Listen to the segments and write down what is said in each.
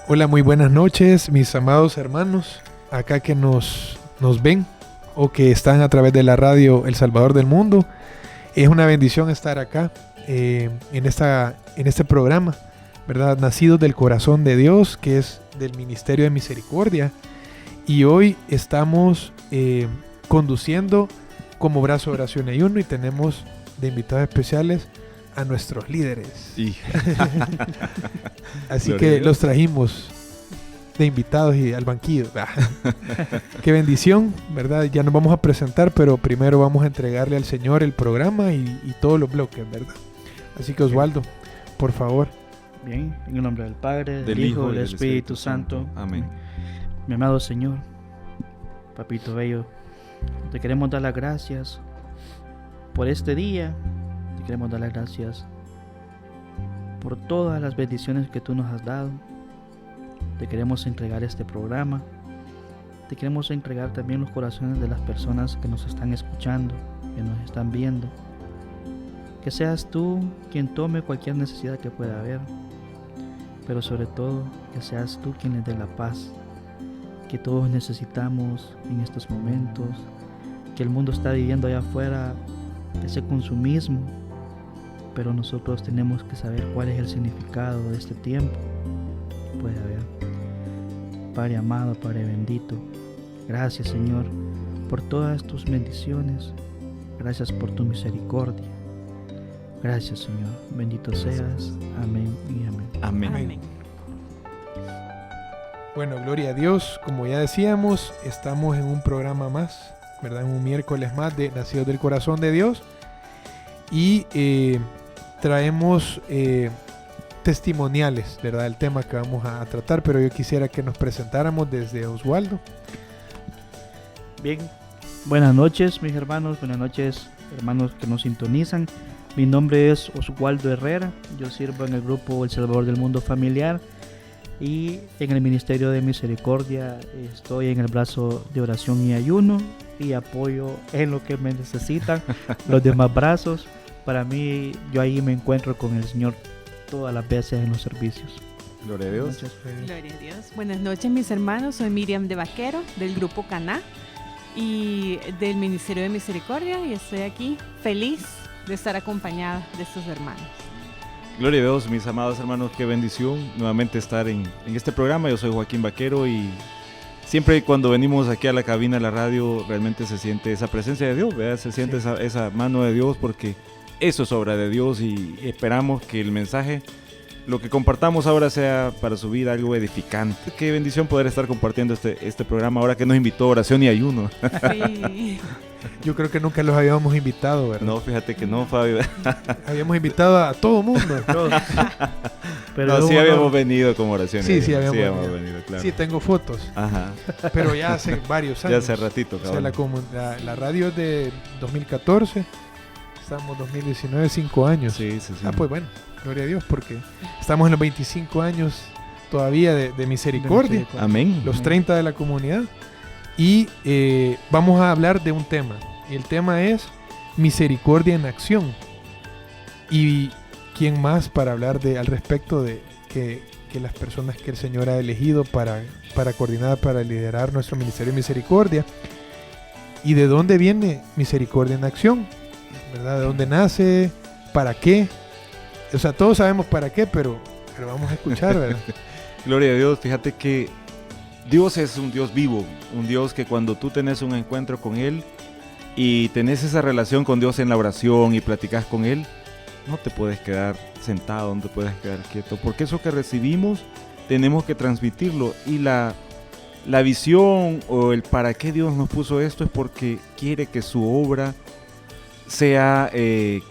Hola, muy buenas noches, mis amados hermanos, acá que nos ven o que están a través de la radio El Salvador del Mundo. Es una bendición estar acá en este programa, ¿verdad? Nacidos del corazón de Dios, que es del Ministerio de Misericordia. Y hoy estamos conduciendo como brazo de oración y ayuno, y tenemos de invitados especiales a nuestros líderes. Sí. Así que los trajimos de invitados y al banquillo. Qué bendición, ¿verdad? Ya nos vamos a presentar, pero primero vamos a entregarle al Señor el programa y todos los bloques, ¿verdad? Así que Oswaldo, por favor. Bien, en el nombre del Padre, del Hijo y del Espíritu Santo. Amén. Mi amado Señor, Papito Bello, te queremos dar las gracias por este día. Te queremos dar las gracias por todas las bendiciones que tú nos has dado. Te queremos entregar este programa. Te queremos entregar también los corazones de las personas que nos están escuchando, que nos están viendo. Que seas tú quien tome cualquier necesidad que pueda haber, pero sobre todo que seas tú quien les dé la paz que todos necesitamos en estos momentos, que el mundo está viviendo allá afuera, ese consumismo, pero nosotros tenemos que saber cuál es el significado de este tiempo. Puede haber. Padre amado, Padre bendito, gracias Señor por todas tus bendiciones, gracias por tu misericordia, gracias Señor, bendito seas, amén y amén. Amén. Amén. Bueno, gloria a Dios, como ya decíamos, estamos en un programa más, ¿verdad? En un miércoles más de Nacidos del Corazón de Dios, y traemos testimoniales, ¿verdad? El tema que vamos a tratar, pero yo quisiera que nos presentáramos desde Oswaldo. Bien, buenas noches mis hermanos, buenas noches hermanos que nos sintonizan. Mi nombre es Oswaldo Herrera, yo sirvo en el grupo El Salvador del Mundo Familiar y en el Ministerio de Misericordia. Estoy en el brazo de oración y ayuno y apoyo en lo que me necesitan los demás brazos. Para mí, yo ahí me encuentro con el Señor todas las veces en los servicios. Gloria a Dios. Gloria a Dios. Buenas noches mis hermanos, soy Miriam de Vaquero del grupo Caná y del Ministerio de Misericordia, y estoy aquí feliz de estar acompañada de estos hermanos. Gloria a Dios, mis amados hermanos, qué bendición nuevamente estar en este programa. Yo soy Joaquín Vaquero y siempre cuando venimos aquí a la cabina de la radio realmente se siente esa presencia de Dios, ¿verdad? Se siente esa mano de Dios, porque eso es obra de Dios, y esperamos que el mensaje, lo que compartamos ahora, sea para su vida algo edificante. Qué bendición poder estar compartiendo este programa ahora que nos invitó a oración y ayuno. Sí. Yo creo que nunca los habíamos invitado, ¿verdad? No, fíjate que no, Fabio. Habíamos invitado a todo mundo. Pero no, sí habíamos venido como oración. Sí, habíamos venido, claro. Sí, tengo fotos. Ajá. Pero ya hace varios años. Ya hace ratito, cabrón. O sea, la radio es de 2014. Estamos 2019, 5 años. Sí. Pues bueno, gloria a Dios, porque estamos en los 25 años todavía de misericordia. Amén. Los 30 de la comunidad. Y vamos a hablar de un tema. Y el tema es misericordia en acción. Y quién más para hablar al respecto de que las personas que el Señor ha elegido para coordinar, para liderar nuestro ministerio de misericordia. Y de dónde viene misericordia en acción, ¿verdad? ¿De dónde nace? ¿Para qué? O sea, todos sabemos para qué, pero vamos a escuchar, ¿verdad? Gloria a Dios. Fíjate que Dios es un Dios vivo, un Dios que cuando tú tenés un encuentro con Él y tenés esa relación con Dios en la oración y platicas con Él, no te puedes quedar sentado, no te puedes quedar quieto, porque eso que recibimos tenemos que transmitirlo, y la visión o el para qué Dios nos puso esto es porque quiere que su obra sea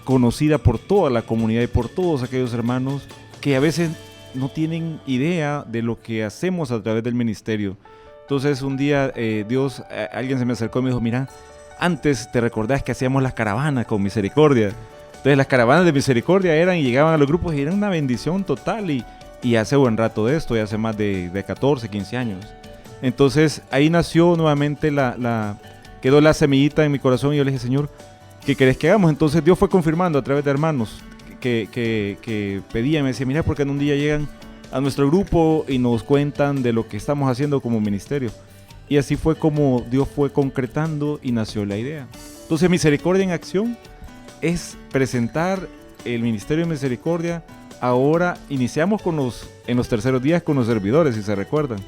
conocida por toda la comunidad y por todos aquellos hermanos que a veces no tienen idea de lo que hacemos a través del ministerio. Entonces un día alguien se me acercó y me dijo: mira, antes te recordás que hacíamos las caravanas con misericordia. Entonces las caravanas de misericordia llegaban a los grupos y eran una bendición total, y hace buen rato de esto, y hace más de 14, 15 años. Entonces ahí nació nuevamente quedó la semillita en mi corazón, y yo le dije: Señor, ¿qué querés que hagamos? Entonces Dios fue confirmando a través de hermanos que pedían, me decían: mira, porque en un día llegan a nuestro grupo y nos cuentan de lo que estamos haciendo como ministerio. Y así fue como Dios fue concretando y nació la idea. Entonces, Misericordia en Acción es presentar el Ministerio de Misericordia. Ahora iniciamos en los terceros días con los servidores, si se recuerdan.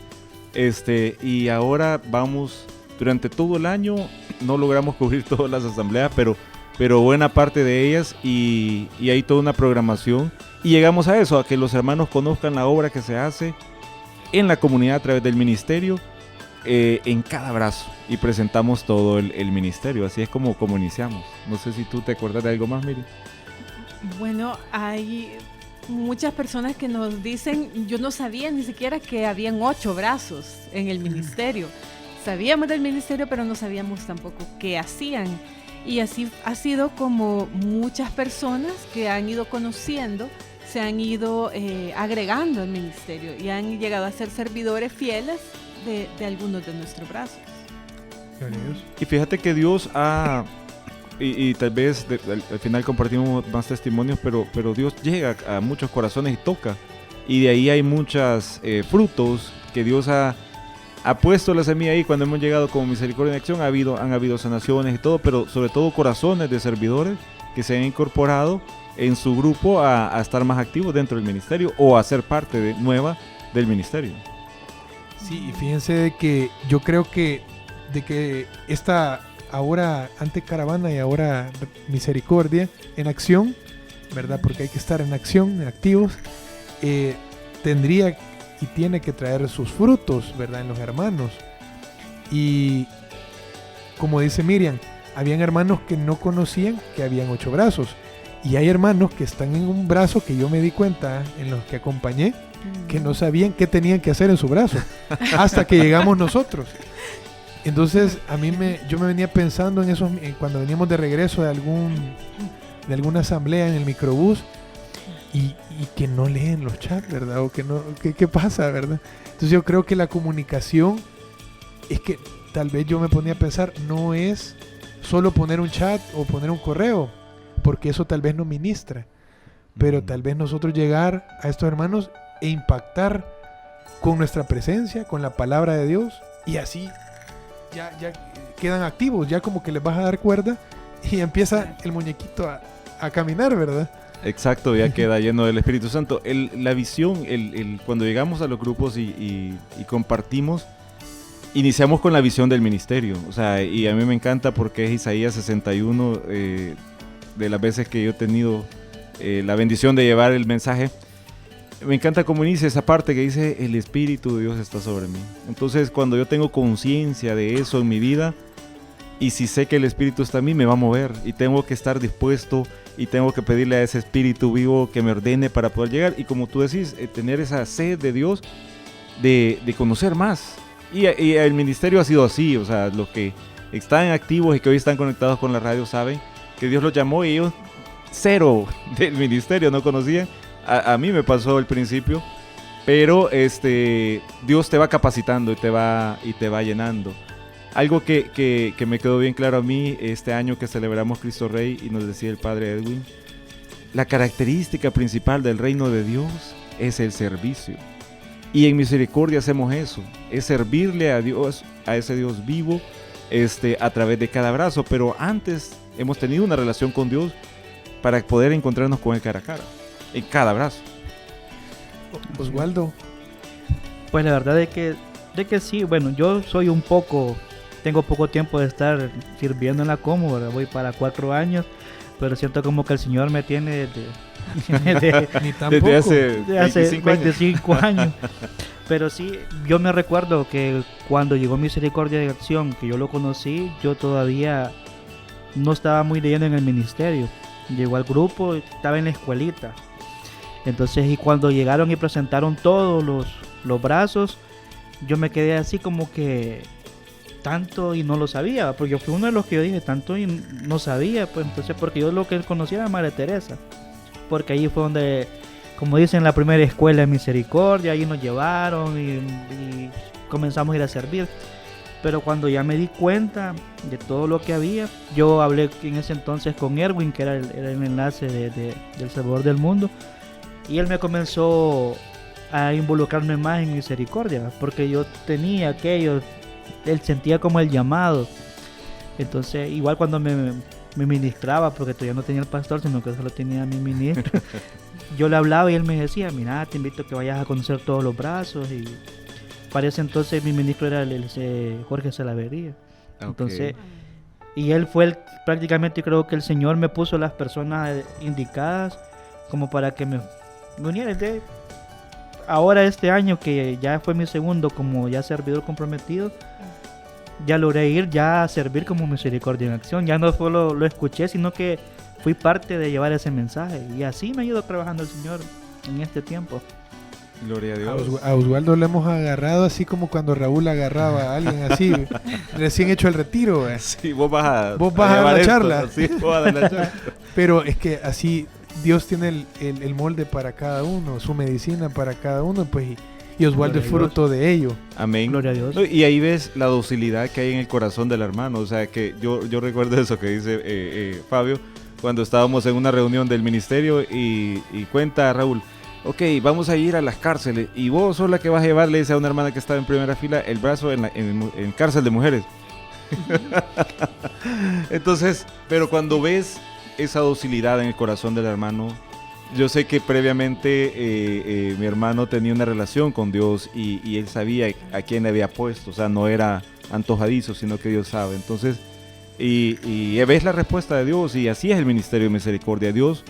Y ahora vamos durante todo el año. No logramos cubrir todas las asambleas, pero buena parte de ellas, y hay toda una programación. Y llegamos a eso, a que los hermanos conozcan la obra que se hace en la comunidad a través del ministerio, en cada brazo, y presentamos todo el ministerio. Así es como iniciamos. No sé si tú te acuerdas de algo más, Miri. Bueno, hay muchas personas que nos dicen, yo no sabía ni siquiera que habían 8 brazos en el ministerio. Sabíamos del ministerio, pero no sabíamos tampoco qué hacían. Y así ha sido como muchas personas que han ido conociendo, se han ido agregando al ministerio y han llegado a ser servidores fieles de algunos de nuestros brazos. Y fíjate que Dios ha... Y tal vez al final compartimos más testimonios, pero Dios llega a muchos corazones y toca. Y de ahí hay muchos frutos que Dios ha puesto la semilla ahí. Cuando hemos llegado como Misericordia en Acción, han habido sanaciones y todo, pero sobre todo corazones de servidores que se han incorporado en su grupo a estar más activos dentro del ministerio o a ser parte nueva del ministerio. Sí, y fíjense de que yo creo que esta ahora Antecaravana y ahora Misericordia en Acción, ¿verdad? Porque hay que estar en acción, en activos, tendría y tiene que traer sus frutos, ¿verdad? En los hermanos. Y como dice Miriam, habían hermanos que no conocían que habían 8 brazos. Y hay hermanos que están en un brazo que yo me di cuenta en los que acompañé, que no sabían qué tenían que hacer en su brazo, hasta que llegamos nosotros. Entonces yo me venía pensando en eso cuando veníamos de regreso de alguna asamblea en el microbús, y que no leen los chats, ¿verdad? O que no, ¿qué pasa, verdad? Entonces yo creo que la comunicación es que tal vez yo me ponía a pensar, no es solo poner un chat o poner un correo, porque eso tal vez no ministra, pero tal vez nosotros llegar a estos hermanos e impactar con nuestra presencia, con la palabra de Dios, y así ya quedan activos, ya como que les vas a dar cuerda y empieza el muñequito a caminar, ¿verdad? Exacto, ya queda lleno del Espíritu Santo. La visión, cuando llegamos a los grupos y compartimos, iniciamos con la visión del ministerio. O sea, y a mí me encanta porque es Isaías 61, de las veces que yo he tenido la bendición de llevar el mensaje. Me encanta cómo inicia esa parte que dice, el Espíritu de Dios está sobre mí. Entonces, cuando yo tengo conciencia de eso en mi vida, y si sé que el Espíritu está en mí, me va a mover, y tengo que estar dispuesto, y tengo que pedirle a ese Espíritu vivo que me ordene para poder llegar. Y como tú decís, tener esa sed de Dios, de conocer más. Y el ministerio ha sido así. O sea, los que están activos y que hoy están conectados con la radio saben que Dios los llamó, y ellos cero del ministerio no conocían. A mí me pasó al principio, pero Dios te va capacitando y te va llenando. Algo que me quedó bien claro a mí este año que celebramos Cristo Rey, y nos decía el padre Edwin, la característica principal del reino de Dios es el servicio. Y en Misericordia hacemos eso, es servirle a Dios, a ese Dios vivo, a través de cada brazo. Pero antes hemos tenido una relación con Dios para poder encontrarnos con Él cara a cara, en cada brazo. Oswaldo. Pues la verdad es que sí. Bueno, yo tengo poco tiempo de estar sirviendo en la Como, ¿verdad? Voy para 4 años, pero siento como que el Señor me tiene desde hace 25 años. Pero sí, yo me recuerdo que cuando llegó Misericordia de Acción, que yo lo conocí, yo todavía no estaba muy de lleno en el ministerio. Llegó al grupo, estaba en la escuelita. Entonces, y cuando llegaron y presentaron todos los brazos, yo me quedé así como que tanto y no lo sabía, porque fue uno de los que yo dije tanto y no sabía, pues entonces, porque yo lo que conocía era Madre Teresa, porque ahí fue donde, como dicen, la primera escuela de Misericordia, ahí nos llevaron y comenzamos a ir a servir. Pero cuando ya me di cuenta de todo lo que había, yo hablé en ese entonces con Erwin, que era el enlace del Salvador del Mundo, y él me comenzó a involucrarme más en misericordia, porque yo tenía aquello, él sentía como el llamado. Entonces, igual cuando me ministraba, porque todavía no tenía el pastor, sino que solo tenía a mi ministro, yo le hablaba y él me decía, mira, te invito a que vayas a conocer todos los brazos. Y para ese entonces mi ministro era el Jorge Salavería. Ok. Entonces, y él fue prácticamente, creo que el Señor me puso las personas indicadas como para que me uniera. Ahora este año, que ya fue mi segundo como ya servidor comprometido, ya logré ir ya a servir como Misericordia en Acción. Ya no solo lo escuché, sino que fui parte de llevar ese mensaje. Y así me ha ido trabajando el Señor en este tiempo. Gloria a A Dios. A Oswaldo le hemos agarrado así como cuando Raúl agarraba a alguien así, recién hecho el retiro, güey. Sí, vos vas a Vos vas a dar llevar la esto, charla. ¿no? Sí, vos vas a dar la charla. Pero es que así Dios tiene el molde para cada uno, su medicina para cada uno, pues, y Oswaldo es Gloria a fruto de ello. Amén. Gloria a Dios. No, y ahí ves la docilidad que hay en el corazón del hermano. O sea, que yo recuerdo eso que dice Fabio, cuando estábamos en una reunión del ministerio y cuenta Raúl, ok, vamos a ir a las cárceles y vos sos la que vas a llevar, le dice a una hermana que estaba en primera fila, el brazo en cárcel de mujeres. Entonces, pero cuando ves esa docilidad en el corazón del hermano, yo sé que previamente mi hermano tenía una relación con Dios y él sabía a quién le había puesto. O sea, no era antojadizo, sino que Dios sabe. Entonces, y ves la respuesta de Dios, y así es el ministerio de misericordia. Dios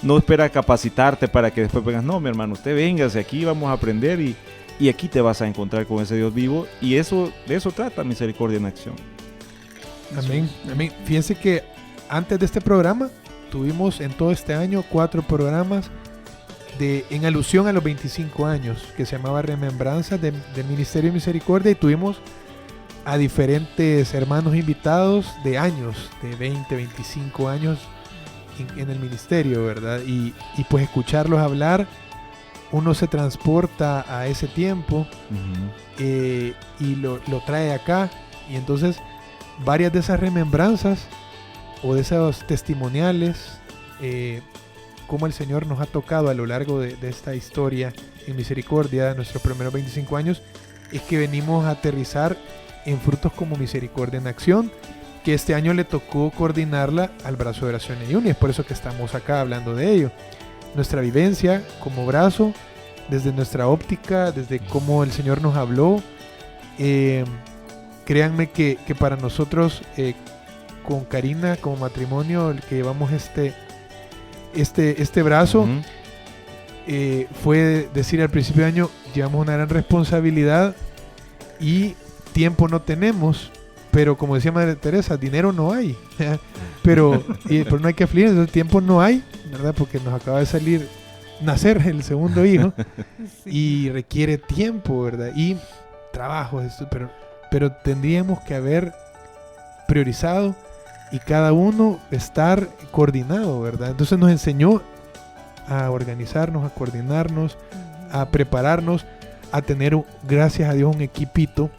no espera capacitarte para que después vengas, no, mi hermano, usted véngase aquí, vamos a aprender y aquí te vas a encontrar con ese Dios vivo. Y de eso trata Misericordia en Acción. Amén, amén. Fíjense que antes de este programa tuvimos en todo este año 4 programas en alusión a los 25 años, que se llamaba Remembranzas de Ministerio de Misericordia, y tuvimos a diferentes hermanos invitados de años, de 20, 25 años en el ministerio, ¿verdad? Y pues escucharlos hablar, uno se transporta a ese tiempo y lo trae acá, y entonces varias de esas remembranzas o de esos testimoniales, cómo el Señor nos ha tocado a lo largo de esta historia en Misericordia, nuestros primeros 25 años, es que venimos a aterrizar en frutos como Misericordia en Acción, que este año le tocó coordinarla al brazo de oración y ayuno, y es por eso que estamos acá hablando de ello. Nuestra vivencia como brazo, desde nuestra óptica, desde cómo el Señor nos habló, créanme que para nosotros, con Karina como matrimonio, el que llevamos este brazo, fue decir al principio de año, llevamos una gran responsabilidad y tiempo no tenemos, pero como decía Madre Teresa, dinero no hay, pero no hay que afligir, entonces tiempo no hay, ¿verdad? Porque nos acaba de nacer el segundo hijo, y requiere tiempo, ¿verdad? Y trabajo, pero tendríamos que haber priorizado y cada uno estar coordinado, ¿verdad? Entonces nos enseñó a organizarnos, a coordinarnos, a prepararnos, a tener, gracias a Dios, un equipito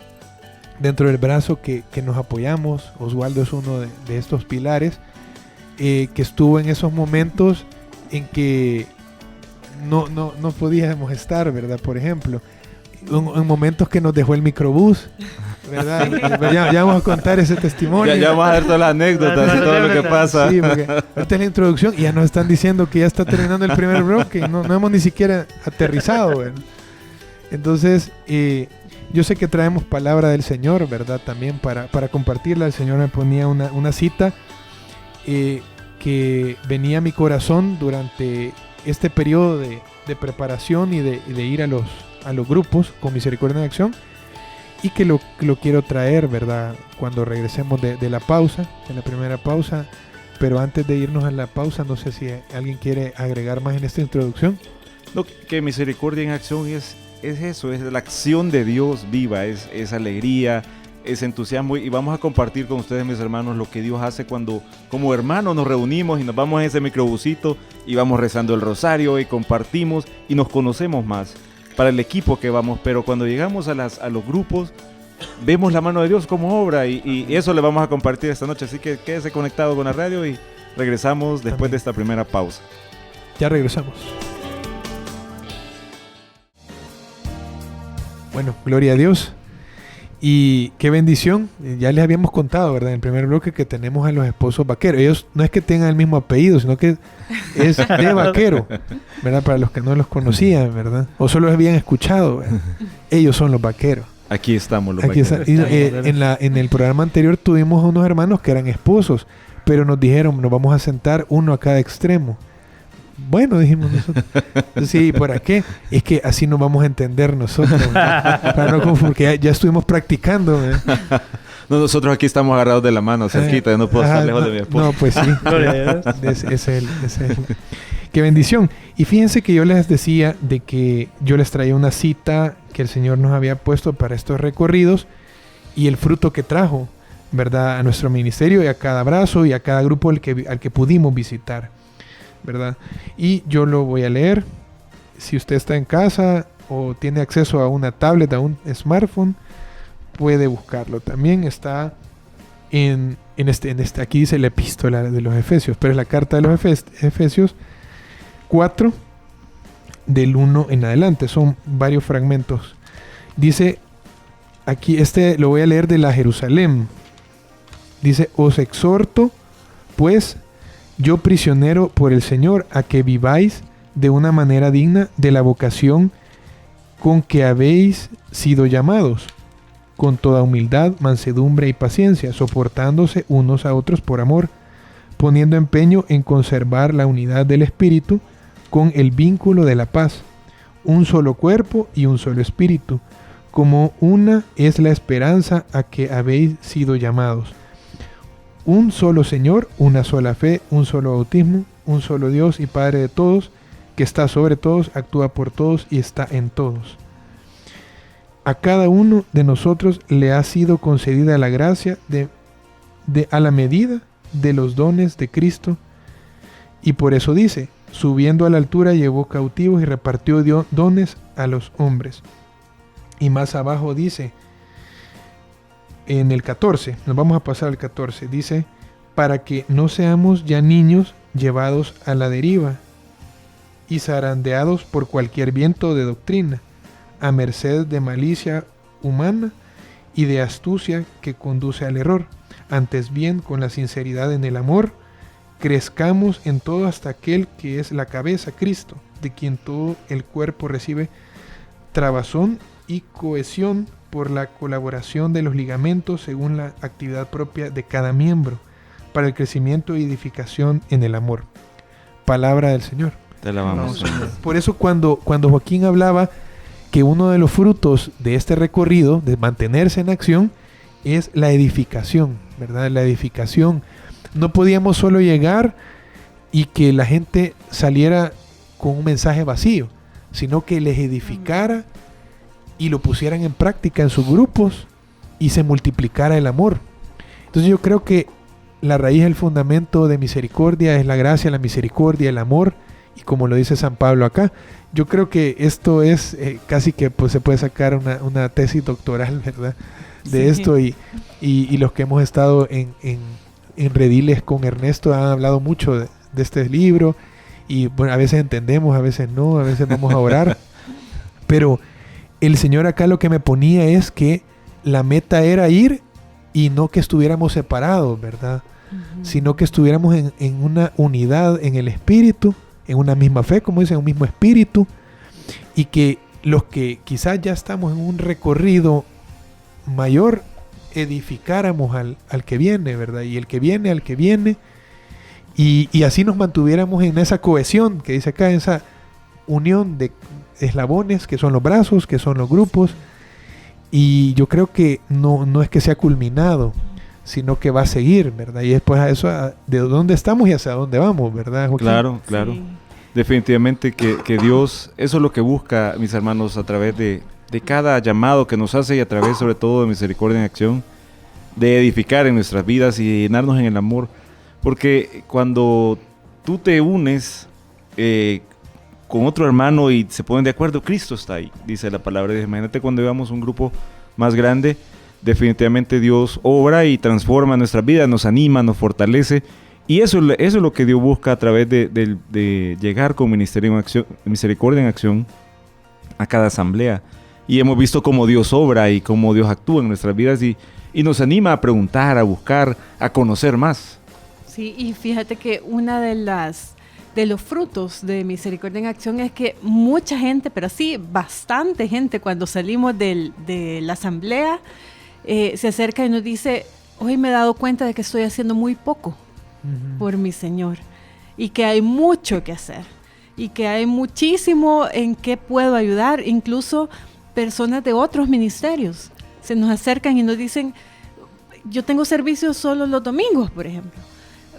dentro del brazo que nos apoyamos. Oswaldo es uno de estos pilares, que estuvo en esos momentos en que no podíamos estar, ¿verdad? Por ejemplo, en momentos que nos dejó el microbús, ¿verdad? Ya vamos a contar ese testimonio. Ya vamos a ver todas las anécdotas y todo lo que pasa. Sí, porque ahorita es la introducción y ya nos están diciendo que ya está terminando el primer bloque y no hemos ni siquiera aterrizado, ¿verdad? Entonces, yo sé que traemos palabra del Señor, ¿verdad? También para compartirla. El Señor me ponía una cita que venía a mi corazón durante este periodo de preparación y de ir a los grupos con Misericordia en Acción, y que lo quiero traer, ¿verdad? Cuando regresemos de la pausa, de la primera pausa. Pero antes de irnos a la pausa, no sé si alguien quiere agregar más en esta introducción. Lo que Misericordia en Acción es eso, es la acción de Dios viva, es alegría, es entusiasmo, y vamos a compartir con ustedes, mis hermanos, lo que Dios hace cuando como hermanos nos reunimos y nos vamos en ese microbusito y vamos rezando el rosario y compartimos y nos conocemos más para el equipo que vamos. Pero cuando llegamos a los grupos, vemos la mano de Dios como obra, y eso le vamos a compartir esta noche. Así que quédese conectado con la radio y regresamos después de esta primera pausa. Ya regresamos. Bueno, gloria a Dios. Y qué bendición. Ya les habíamos contado, ¿verdad? En el primer bloque que tenemos a los esposos Vaquero. Ellos no es que tengan el mismo apellido, sino que es de Vaquero, ¿verdad? Para los que no los conocían, ¿verdad? O solo habían escuchado, ¿verdad? Ellos son los Vaqueros. Aquí estamos los Aquí vaqueros. en el programa anterior tuvimos unos hermanos que eran esposos, pero nos dijeron, nos vamos a sentar uno a cada extremo. Bueno, dijimos nosotros. Sí, ¿para qué? Es que así nos vamos a entender nosotros. Para no porque ya estuvimos practicando. No, nosotros aquí estamos agarrados de la mano, cerquita. Yo no puedo estar lejos de mi esposa. No, pues sí. Es él. Qué bendición. Y fíjense que yo les decía de que yo les traía una cita que el Señor nos había puesto para estos recorridos y el fruto que trajo, ¿verdad? A nuestro ministerio y a cada abrazo y a cada grupo al que pudimos visitar, ¿verdad? Y yo lo voy a leer. Si usted está en casa o tiene acceso a una tablet, a un smartphone, puede buscarlo. También está en este, aquí dice la epístola de los Efesios, pero es la carta de los Efesios 4, del 1 en adelante. Son varios fragmentos. Dice, aquí lo voy a leer de la Jerusalén. Dice, os exhorto, pues, yo prisionero por el Señor, a que viváis de una manera digna de la vocación con que habéis sido llamados, con toda humildad, mansedumbre y paciencia, soportándose unos a otros por amor, poniendo empeño en conservar la unidad del Espíritu con el vínculo de la paz, un solo cuerpo y un solo espíritu, como una es la esperanza a que habéis sido llamados. Un solo Señor, una sola fe, un solo bautismo, un solo Dios y Padre de todos, que está sobre todos, actúa por todos y está en todos. A cada uno de nosotros le ha sido concedida la gracia a la medida de los dones de Cristo, y por eso dice, subiendo a la altura llevó cautivos y repartió dones a los hombres. Y más abajo dice, en el 14, nos vamos a pasar al 14, dice, para que no seamos ya niños llevados a la deriva y zarandeados por cualquier viento de doctrina, a merced de malicia humana y de astucia que conduce al error. Antes bien, con la sinceridad en el amor, crezcamos en todo hasta aquel que es la cabeza, Cristo, de quien todo el cuerpo recibe trabazón y cohesión por la colaboración de los ligamentos según la actividad propia de cada miembro, para el crecimiento y edificación en el amor. Palabra del Señor. Te la vamos. Por eso cuando Joaquín hablaba que uno de los frutos de este recorrido, de mantenerse en acción, es la edificación, ¿verdad? La edificación. No podíamos solo llegar y que la gente saliera con un mensaje vacío, sino que les edificara y lo pusieran en práctica en sus grupos y se multiplicara el amor. Entonces yo creo que la raíz, el fundamento de misericordia es la gracia, la misericordia, el amor, y como lo dice San Pablo acá, yo creo que esto es casi que pues, se puede sacar una tesis doctoral, ¿verdad? De Sí. esto y los que hemos estado en Rediles con Ernesto han hablado mucho de este libro y bueno, a veces entendemos, a veces no, a veces vamos a orar, pero el Señor acá lo que me ponía es que la meta era ir y no que estuviéramos separados, ¿verdad? Sino que estuviéramos en una unidad en el espíritu, en una misma fe, como dicen, un mismo espíritu, y que los que quizás ya estamos en un recorrido mayor, edificáramos al que viene, ¿verdad? Y el que viene al que viene, y así nos mantuviéramos en esa cohesión que dice acá, en esa unión de eslabones, que son los brazos, que son los grupos, y yo creo que no es que sea culminado, sino que va a seguir, ¿verdad? Y después a eso, de dónde estamos y hacia dónde vamos, ¿verdad, Joaquín? Claro, claro. Sí. Definitivamente que Dios, eso es lo que busca, mis hermanos, a través de cada llamado que nos hace y a través sobre todo de Misericordia en Acción, de edificar en nuestras vidas y llenarnos en el amor. Porque cuando tú te unes con otro hermano y se ponen de acuerdo, Cristo está ahí, dice la palabra. Imagínate cuando llevamos un grupo más grande, definitivamente Dios obra y transforma nuestras vidas, nos anima, nos fortalece. Y eso es lo que Dios busca a través de llegar con Misericordia en Acción a cada asamblea. y hemos visto cómo Dios obra y cómo Dios actúa en nuestras vidas y nos anima a preguntar, a buscar, a conocer más. Sí, y fíjate que una de los frutos de Misericordia en Acción es que mucha gente, pero sí, bastante gente, cuando salimos de la asamblea, se acerca y nos dice, hoy me he dado cuenta de que estoy haciendo muy poco por mi Señor y que hay mucho que hacer y que hay muchísimo en que puedo ayudar, incluso personas de otros ministerios se nos acercan y nos dicen, yo tengo servicios solo los domingos, por ejemplo,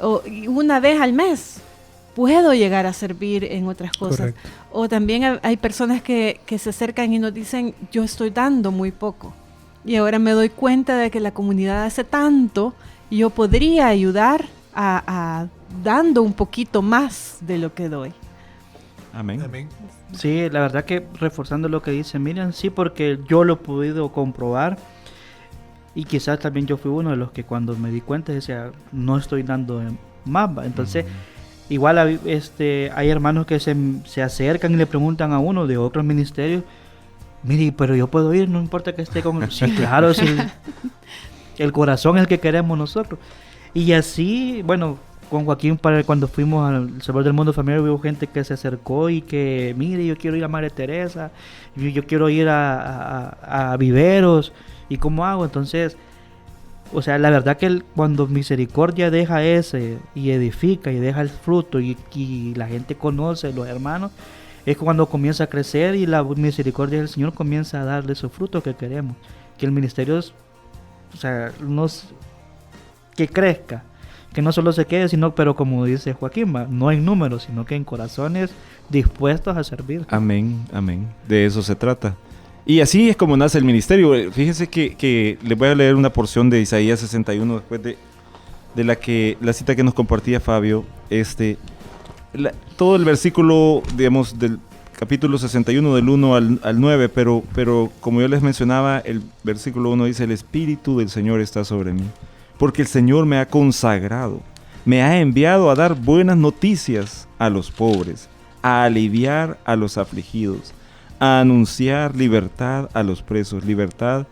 o una vez al mes puedo llegar a servir en otras cosas. Correcto. O también hay personas que se acercan y nos dicen, yo estoy dando muy poco y ahora me doy cuenta de que la comunidad hace tanto y yo podría ayudar a dando un poquito más de lo que doy. Amén. Amén. Sí, la verdad que reforzando lo que dice Miriam, sí, porque yo lo he podido comprobar y quizás también yo fui uno de los que cuando me di cuenta decía, no estoy dando más, ¿va? Entonces igual hay hermanos que se acercan y le preguntan a uno de otros ministerios, mire, pero yo puedo ir, no importa que esté con... Sí, claro, sí, el corazón es el que queremos nosotros. Y así, bueno, con Joaquín, cuando fuimos al Salvador del Mundo Familiar, hubo gente que se acercó y que, mire, yo quiero ir a Madre Teresa, yo quiero ir a Viveros, ¿y cómo hago? Entonces, o sea, la verdad que cuando Misericordia deja ese y edifica y deja el fruto y la gente conoce, los hermanos, es cuando comienza a crecer y la misericordia del Señor comienza a darle esos frutos que queremos. Que el ministerio, o sea, que crezca, que no solo se quede, sino, pero como dice Joaquín, no en números, sino que en corazones dispuestos a servir. Amén, amén. De eso se trata. Y así es como nace el ministerio. Fíjense que les voy a leer una porción de Isaías 61 después de la cita que nos compartía Fabio. Todo el versículo, digamos, del capítulo 61 del 1 al 9, pero como yo les mencionaba, el versículo 1 dice, el Espíritu del Señor está sobre mí, porque el Señor me ha consagrado, me ha enviado a dar buenas noticias a los pobres, a aliviar a los afligidos, a anunciar libertad a los presos, libertad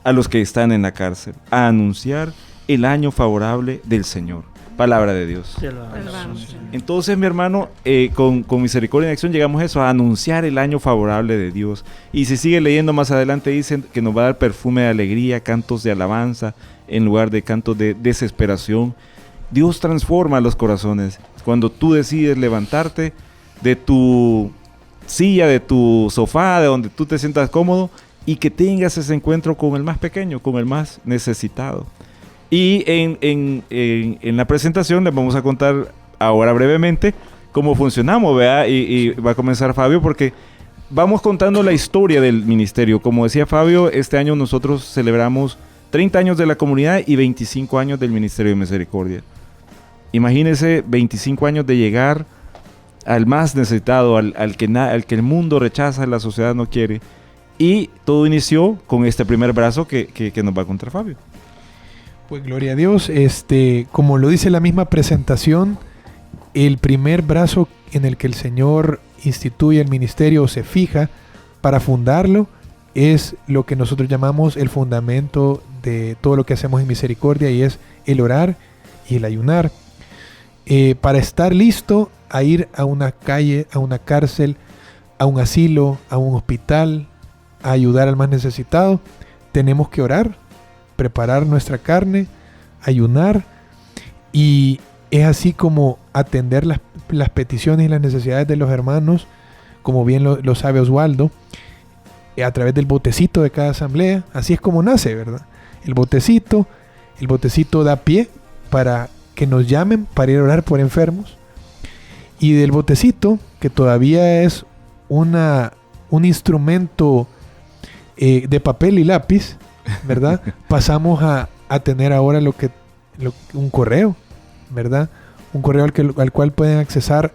a los que están en la cárcel, a anunciar el año favorable del Señor. Palabra de Dios. Entonces, mi hermano, con Misericordia en Acción llegamos a eso, a anunciar el año favorable de Dios. Y si sigue leyendo más adelante, dicen que nos va a dar perfume de alegría, cantos de alabanza, en lugar de cantos de desesperación. Dios transforma los corazones. Cuando tú decides levantarte de tu silla, de tu sofá, de donde tú te sientas cómodo, y que tengas ese encuentro con el más pequeño, con el más necesitado. Y en la presentación les vamos a contar ahora brevemente cómo funcionamos, ¿verdad? Y va a comenzar Fabio porque vamos contando la historia del ministerio. Como decía Fabio, este año nosotros celebramos 30 años de la comunidad y 25 años del Ministerio de Misericordia. Imagínense 25 años de llegar al más necesitado, al que el mundo rechaza, la sociedad no quiere. Y todo inició con este primer brazo que nos va a contar Fabio. Pues gloria a Dios, como lo dice la misma presentación, el primer brazo en el que el Señor instituye el ministerio o se fija para fundarlo es lo que nosotros llamamos el fundamento de todo lo que hacemos en Misericordia, y es el orar y el ayunar. Para estar listo a ir a una calle, a una cárcel, a un asilo, a un hospital, a ayudar al más necesitado, tenemos que orar, preparar nuestra carne, ayunar, y es así como atender las peticiones y las necesidades de los hermanos, como bien lo sabe Oswaldo, a través del botecito de cada asamblea. Así es como nace, ¿verdad? El botecito da pie para que nos llamen para ir a orar por enfermos, y del botecito, que todavía es un instrumento de papel y lápiz, ¿verdad? Pasamos a tener ahora un correo, ¿verdad? Un correo al cual pueden accesar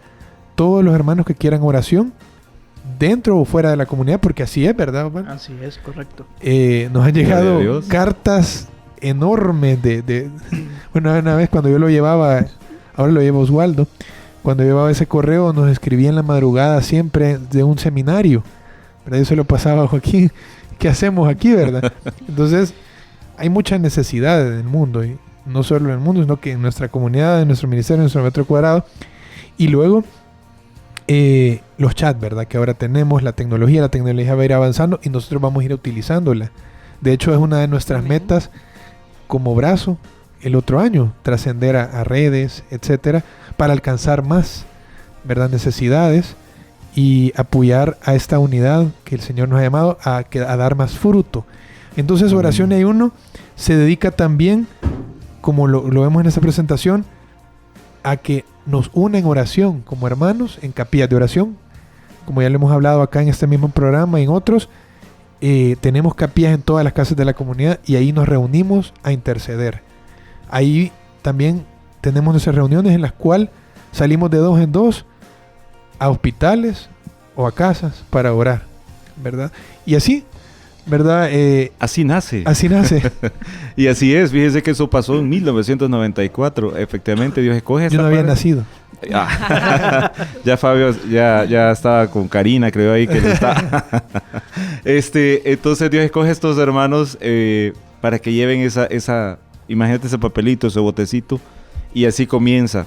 todos los hermanos que quieran oración, dentro o fuera de la comunidad, porque así es, ¿verdad, Omar? Así es, correcto. Nos han llegado cartas enormes bueno, una vez cuando yo lo llevaba, ahora lo lleva Oswaldo, cuando llevaba ese correo nos escribía en la madrugada siempre de un seminario, ¿verdad? Yo se lo pasaba a Joaquín ¿qué hacemos aquí, verdad? Entonces, hay muchas necesidades en el mundo, y no solo en el mundo, sino que en nuestra comunidad, en nuestro ministerio, en nuestro metro cuadrado. Y luego, los chats, ¿verdad? Que ahora tenemos, la tecnología va a ir avanzando y nosotros vamos a ir utilizándola. De hecho, es una de nuestras metas como brazo el otro año, trascender a redes, etcétera, para alcanzar más, ¿verdad? Necesidades y apoyar a esta unidad que el Señor nos ha llamado a dar más fruto. Entonces, Oración y Ayuno se dedica también, como lo vemos en esta presentación, a que nos una en oración como hermanos, en capillas de oración, como ya lo hemos hablado acá en este mismo programa y en otros. Tenemos capillas en todas las casas de la comunidad y ahí nos reunimos a interceder. Ahí también tenemos nuestras reuniones en las cuales salimos de 2 en 2 a hospitales o a casas para orar, ¿verdad? Y así, ¿verdad? Así nace. Así nace. Y así es. Fíjese que eso pasó en 1994. Efectivamente, Dios escoge esta Yo no había parte. nacido. Ya Fabio ya estaba con Karina, creo ahí que no está. Entonces Dios escoge a estos hermanos para que lleven esa, imagínate ese papelito, ese botecito, y así comienza.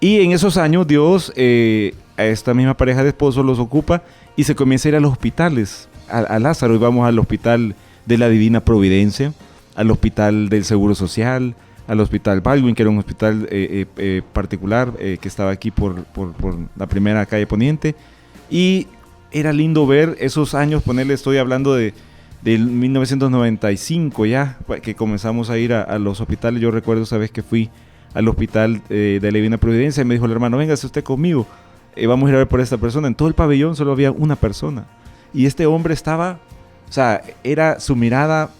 Y en esos años Dios a esta misma pareja de esposos los ocupa y se comienza a ir a los hospitales, a Lázaro, y vamos al hospital de la Divina Providencia, al hospital del Seguro Social, al hospital Baldwin, que era un hospital particular que estaba aquí por la primera calle Poniente, y era lindo ver esos años, estoy hablando de 1995 ya, que comenzamos a ir a los hospitales. Yo recuerdo esa vez que fui al hospital de la Divina Providencia y me dijo el hermano, véngase usted conmigo, vamos a ir a ver por esta persona. En todo el pabellón solo había una persona, y este hombre estaba, o sea, era su mirada,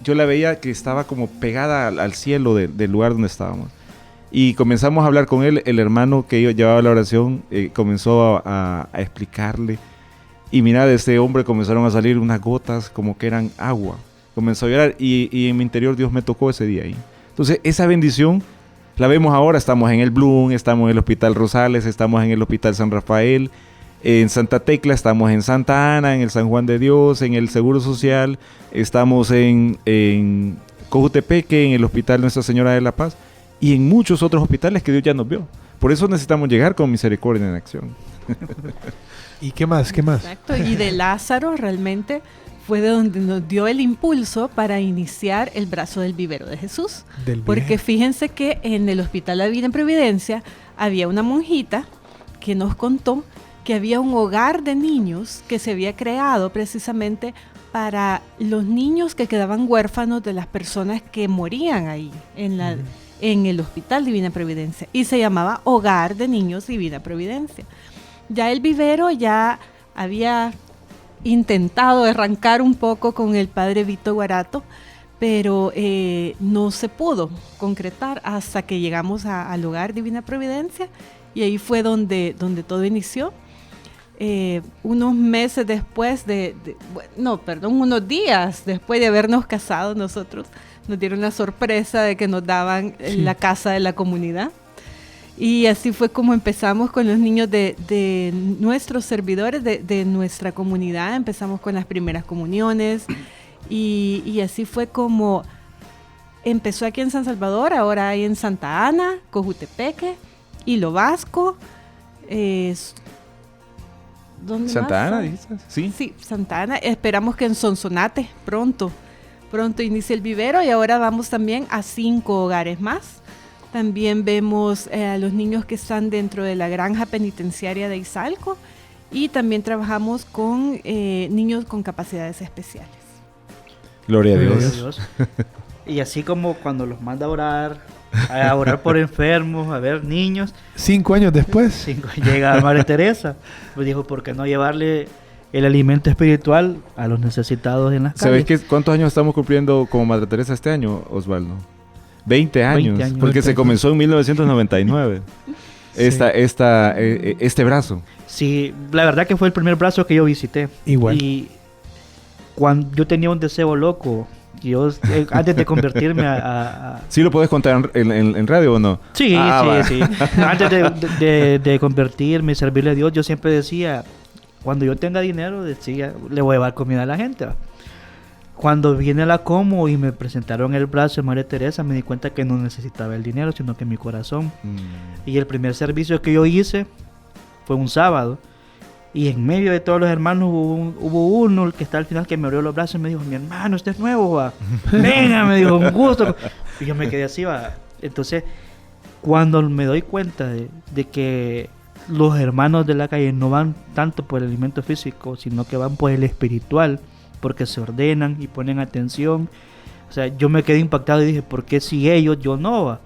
yo la veía que estaba como pegada al cielo del lugar donde estábamos. Y comenzamos a hablar con él. El hermano que llevaba la oración comenzó a explicarle. Y mira, de este hombre comenzaron a salir unas gotas como que eran agua. Comenzó a llorar y en mi interior Dios me tocó ese día ahí. Entonces esa bendición la vemos ahora. Estamos en el Bloom, estamos en el Hospital Rosales, estamos en el Hospital San Rafael, en Santa Tecla, estamos en Santa Ana, en el San Juan de Dios, en el Seguro Social, estamos en Cojutepeque, en el Hospital Nuestra Señora de la Paz y en muchos otros hospitales que Dios ya nos vio. Por eso necesitamos llegar con Misericordia en Acción. ¿Y qué más? ¿Qué más? Exacto, y de Lázaro realmente fue de donde nos dio el impulso para iniciar el brazo del vivero de Jesús. Porque fíjense que en el Hospital La Divina Providencia había una monjita que nos contó que había un hogar de niños que se había creado precisamente para los niños que quedaban huérfanos de las personas que morían ahí en el Hospital Divina Providencia, y se llamaba Hogar de Niños Divina Providencia. Ya el vivero ya había intentado arrancar un poco con el padre Vito Guarato, pero no se pudo concretar hasta que llegamos al Hogar Divina Providencia, y ahí fue donde todo inició. Unos meses después unos días después de habernos casado, nosotros nos dieron la sorpresa de que nos daban la casa de la comunidad. Y así fue como empezamos con los niños de nuestros servidores, de nuestra comunidad. Empezamos con las primeras comuniones y así fue como empezó aquí en San Salvador. Ahora hay en Santa Ana, Cojutepeque, Hilo Vasco. ¿Dónde ¿Santa más? Ana, dices? Sí. Sí, Santa Ana. Esperamos que en Sonsonate pronto inicie el vivero, y ahora vamos también a 5 hogares más. También vemos a los niños que están dentro de la granja penitenciaria de Izalco, y también trabajamos con niños con capacidades especiales. Gloria a Gloria Dios. a Dios. Y así como cuando los manda a orar por enfermos, a ver niños. 5 años después. Llega Madre Teresa, pues dijo, ¿por qué no llevarle el alimento espiritual a los necesitados en las calles? ¿Sabes cuántos años estamos cumpliendo como Madre Teresa este año, Osvaldo? 20 años. 20 años. Porque se comenzó en 1999. Este brazo. Sí, la verdad que fue el primer brazo que yo visité. Igual. Y cuando yo tenía un deseo loco, yo antes de convertirme a... ¿Sí lo puedes contar en radio o no? Sí, sí. Antes de convertirme y servirle a Dios, yo siempre decía, cuando yo tenga dinero, decía, le voy a llevar comida a la gente, ¿va? cuando viene la como y me presentaron el brazo de María Teresa, me di cuenta que no necesitaba el dinero, sino que mi corazón. Y el primer servicio que yo hice fue un sábado. Y en medio de todos los hermanos hubo uno, el que está al final, que me abrió los brazos y me dijo: mi hermano, este es nuevo, va. Venga, me dijo, un gusto. Y yo me quedé así, va. Entonces, cuando me doy cuenta de que los hermanos de la calle no van tanto por el alimento físico, sino que van por el espiritual, porque se ordenan y ponen atención. O sea, yo me quedé impactado y dije, ¿por qué si ellos, yo no? Va?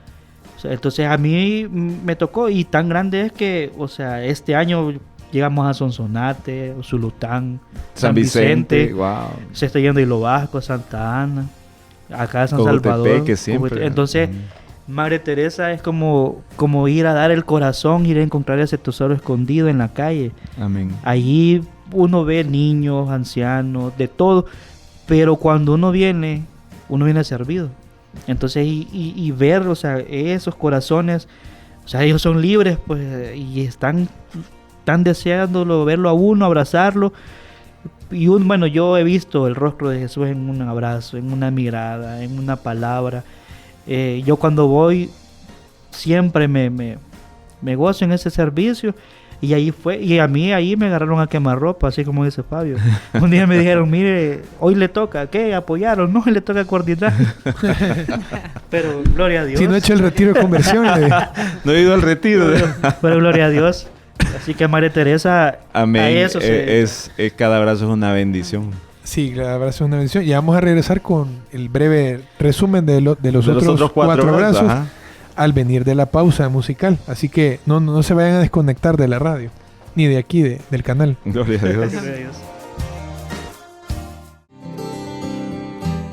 O sea, entonces a mí me tocó, y tan grande es que, o sea, este año llegamos a Sonsonate, Zulután, San Vicente, wow. se está yendo a Hilo Vasco, Santa Ana, acá a San Cojutepeque, Salvador. siempre. Entonces, Madre Teresa es como ir a dar el corazón, ir a encontrar ese tesoro escondido en la calle. Amén. Allí uno ve niños, ancianos, de todo, pero cuando uno viene servido. Entonces, y ver, o sea, esos corazones, o sea, ellos son libres, pues, y están deseándolo, verlo a uno, abrazarlo. Y bueno, yo he visto el rostro de Jesús en un abrazo, en una mirada, en una palabra. Yo cuando voy siempre me gozo en ese servicio. Y ahí fue, y a mí ahí me agarraron a quemarropa, así como dice Fabio. Un día me dijeron, mire, hoy le toca, ¿qué? ¿Apoyaron? No, le toca coordinar. Pero gloria a Dios. Si no he hecho el retiro de conversión. No he ido al retiro. Pero gloria a Dios. Así que María Teresa, amén. a eso Cada abrazo es una bendición. Sí, cada abrazo es una bendición. Y vamos a regresar con el breve resumen de los otros cuatro abrazos. Ajá. Al venir de la pausa musical. Así que no se vayan a desconectar de la radio, ni de aquí, del canal. Gloria a Dios. Gloria a Dios.